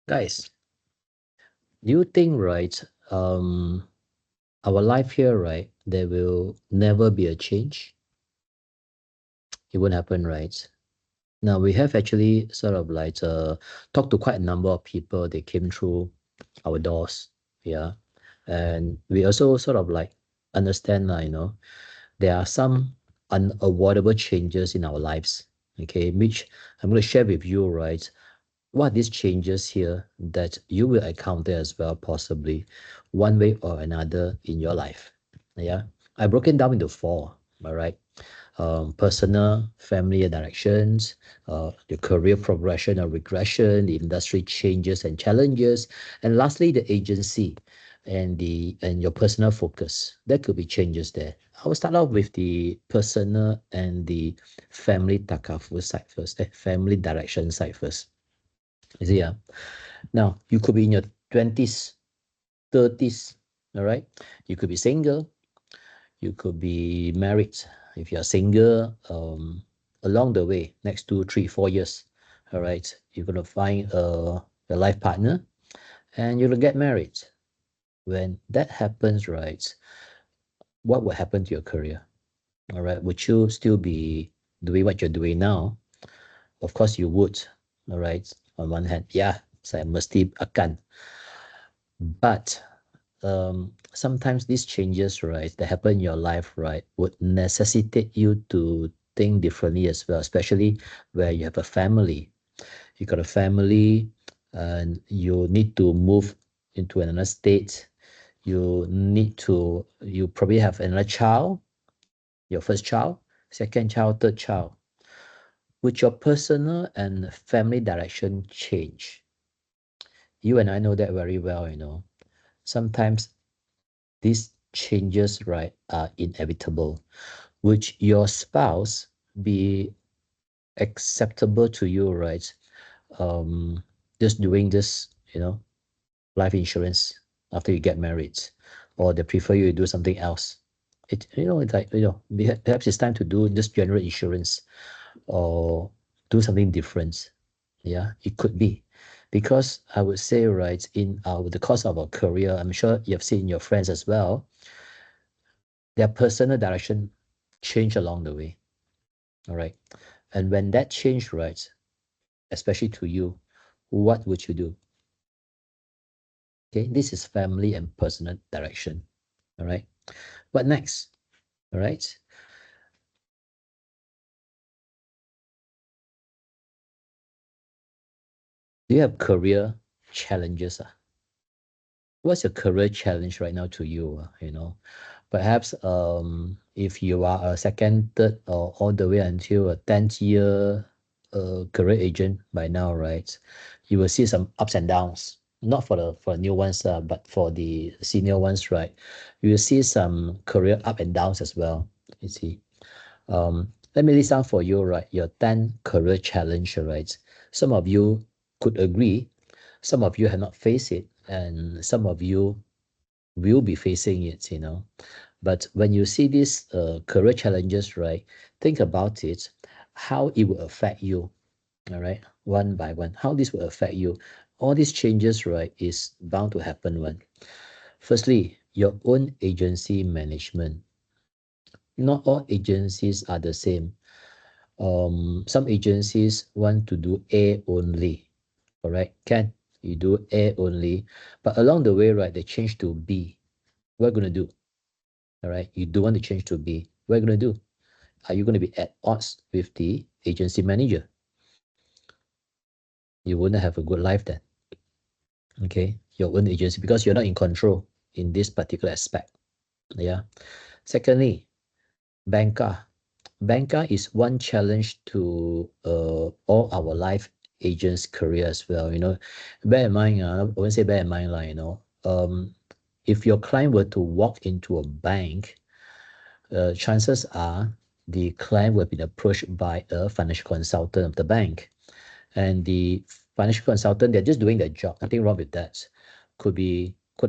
Guys, do you think, right, our life here, right, there will never be a change? It won't happen, right? Now, we have actually sort of like talked to quite a number of people. They came through our doors, yeah. And we also sort of like understand, there are some unavoidable changes in our lives, okay, which I'm going to share with you, right? What are these changes here that you will encounter as well, possibly one way or another in your life? Yeah, I broke it down into four. All right, personal, family directions, your career progression or regression, the industry changes and challenges, and lastly, the agency and your personal focus. There could be changes there. I will start off with the personal and the family takafu side first, family direction side first. You see, now you could be in your 20s, 30s, all right? You could be single, you could be married. If you're single, along the way, next 2, 3, 4 years, all right, you're gonna find a life partner and you're gonna get married. When that happens, right, what will happen to your career? All right, would you still be doing what you're doing now? Of course you would, all right. On one hand, yeah, saya mesti akan. But sometimes these changes, right, that happen in your life, right, would necessitate you to think differently as well, especially where you have a family. You got a family and you need to move into another state. You probably have another child, your first child, second child, third child. Would your personal and family direction change? You and I know that very well. Sometimes these changes, right, are inevitable. Would your spouse be acceptable to you, right? Just doing this, life insurance after you get married, or they prefer you to do something else. It's like, perhaps it's time to do just general insurance or do something different. Yeah, it could be. Because I would say, right, in the course of our career, I'm sure you have seen your friends as well, their personal direction change along the way. All right. And when that change, right, especially to you, what would you do? Okay. This is family and personal direction. All right. What next? All right. Do you have career challenges? What's your career challenge right now to you? Perhaps if you are a second, third, or all the way until a 10th year career agent by now, right? You will see some ups and downs. Not for the new ones, but for the senior ones, right? You will see some career up and downs as well. You see. Let me list down for you, right? Your 10 career challenge, right? Some of you could agree, some of you have not faced it, and some of you will be facing it. But when you see these career challenges, right, think about it, how it will affect you, all right, one by one, how this will affect you. All these changes, right, is bound to happen one. Firstly, your own agency management. Not all agencies are the same. Some agencies want to do A only, all right? Can you do A only? But along the way, right, they change to B. What are you going to do? All right, you don't want to change to B. What are you going to do? Are you going to be at odds with the agency manager? You wouldn't have a good life then. Okay, your own agency, because you're not in control in this particular aspect. Yeah. Secondly, banker. Banker is one challenge to all our life agents' career as well. Bear in mind, I won't say bear in mind, if your client were to walk into a bank, chances are the client will be approached by a financial consultant of the bank. And the financial consultant, they're just doing their job. Nothing wrong with that. Could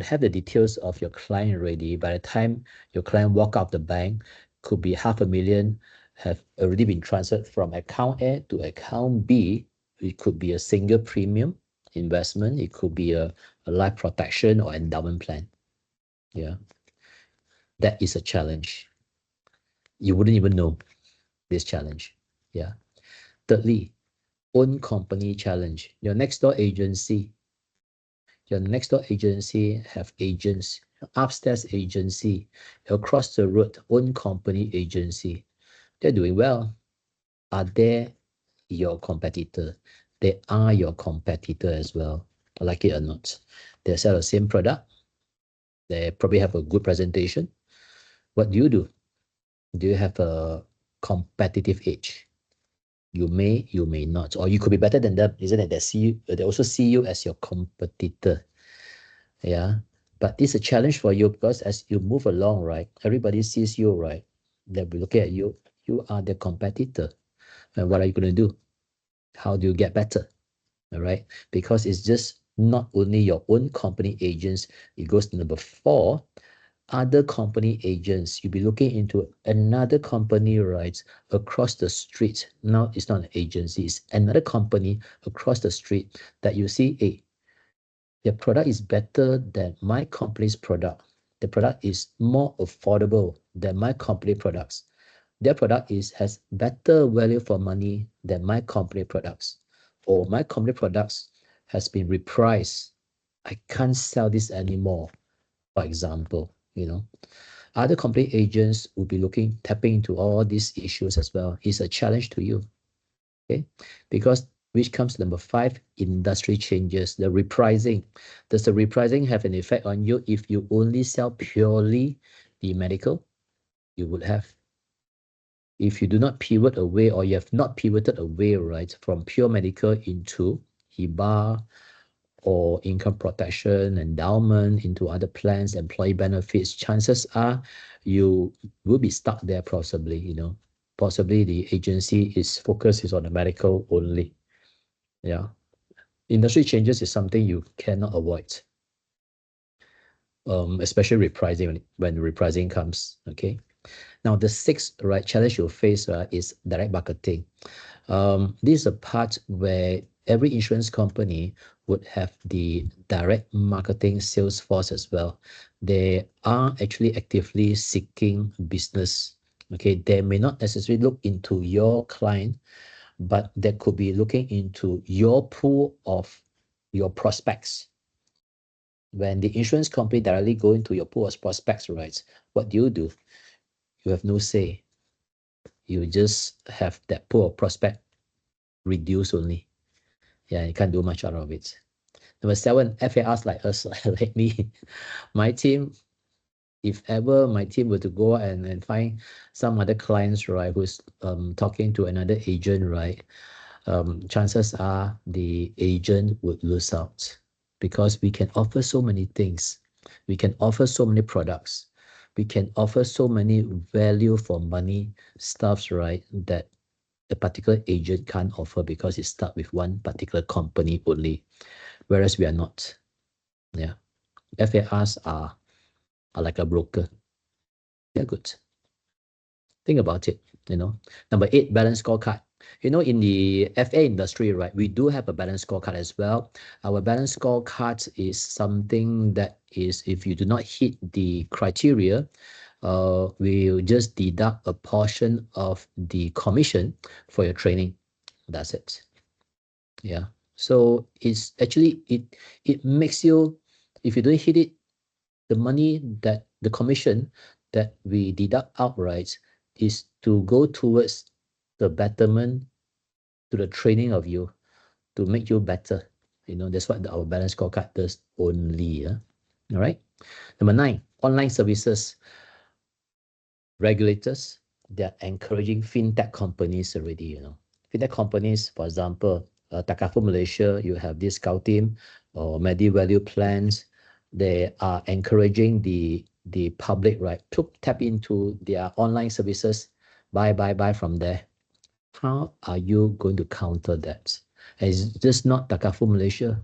have the details of your client ready. By the time your client walk out the bank, could be 500,000 have already been transferred from account A to account B. It could be a single premium. investment. It could be a life protection or endowment plan. Yeah, that is a challenge. You wouldn't even know this challenge. Yeah. Thirdly, own company challenge. Your next door agency have agents, upstairs agency, across the road, own company agency. They're doing well. Are they your competitor? They are your competitor as well, like it or not. They sell the same product. They probably have a good presentation. What do? Do you have a competitive edge? You may not, or you could be better than them, isn't it? They also see you as your competitor. Yeah. But it's a challenge for you because as you move along, right, everybody sees you, right? They'll be looking at you. You are the competitor. And what are you going to do? How do you get better? All right. Because it's just not only your own company agents, it goes to number four, other company agents. You'll be looking into another company, right, across the street. Now it's not an agency, it's another company across the street that you see, hey, their product is better than my company's product. The product is more affordable than my company products. Their product has better value for money than my company products. Or my company products has been repriced. I can't sell this anymore, for example. Other company agents will be tapping into all these issues as well. It's a challenge to you. Okay, because which comes to number five, industry changes, the repricing. Does the repricing have an effect on you if you only sell purely the medical? You would have. If you do not pivot away or you have not pivoted away, right, from pure medical into HIBA or income protection, endowment, into other plans, employee benefits, chances are you will be stuck there possibly. Possibly the agency focus is on the medical only. Yeah. Industry changes is something you cannot avoid, especially repricing when repricing comes. Okay. Now the sixth challenge you'll face is direct marketing. This is a part where every insurance company would have the direct marketing sales force as well. They are actually actively seeking business. Okay, they may not necessarily look into your client, but they could be looking into your pool of your prospects. When the insurance company directly go into your pool of prospects, right? What do? You have no say. You just have that pool of prospect reduce only. Yeah, you can't do much out of it. Number seven, FARs like us, like me. My team, if ever my team were to go and find some other clients, right, who's talking to another agent, right, chances are the agent would lose out because we can offer so many things. We can offer so many products. We can offer so many value for money stuffs, right, that a particular agent can't offer because it's stuck with one particular company only, whereas we are not. Yeah. FARs are like a broker. They're good. Think about it. Number eight, balance scorecard. In the FA industry, right, we do have a balance scorecard as well. Our balance scorecard is something that is, if you do not hit the criteria, we'll just deduct a portion of the commission for your training. That's it. Yeah. So it's actually, it makes you, if you don't hit it, the commission that we deduct outright is to go towards the betterment, to the training of you, to make you better. That's what our balance scorecard does only. All right. Number nine, online services. Regulators, they're encouraging fintech companies already. Fintech companies, for example, Takaful Malaysia, you have this Scout team or Value plans. They are encouraging the public, right, to tap into their online services, buy from there. How are you going to counter that? And it's just not Takaful Malaysia.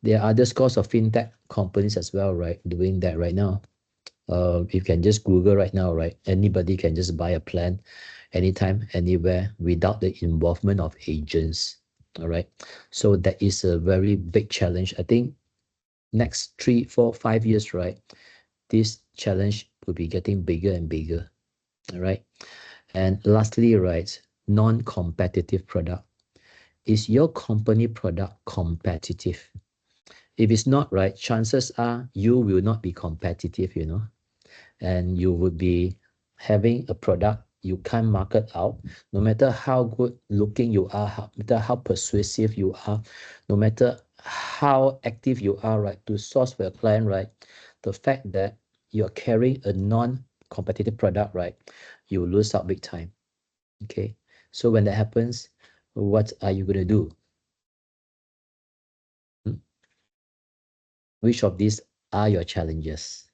There are other scores of fintech companies as well, right, doing that right now. You can just Google right now, right? Anybody can just buy a plan anytime, anywhere without the involvement of agents. All right. So that is a very big challenge. I think next 3, 4, 5 years, right? This challenge will be getting bigger and bigger. All right. And lastly, right, non-competitive product. Is your company product competitive? If it's not, right, chances are you will not be competitive, and you would be having a product you can't market out. No matter how good looking you are, no matter how persuasive you are, no matter how active you are, right, to source for your client, right, the fact that you're carrying a non-competitive product, right, you will lose out big time. Okay, so when that happens, what are you going to do? Hmm? Which of these are your challenges?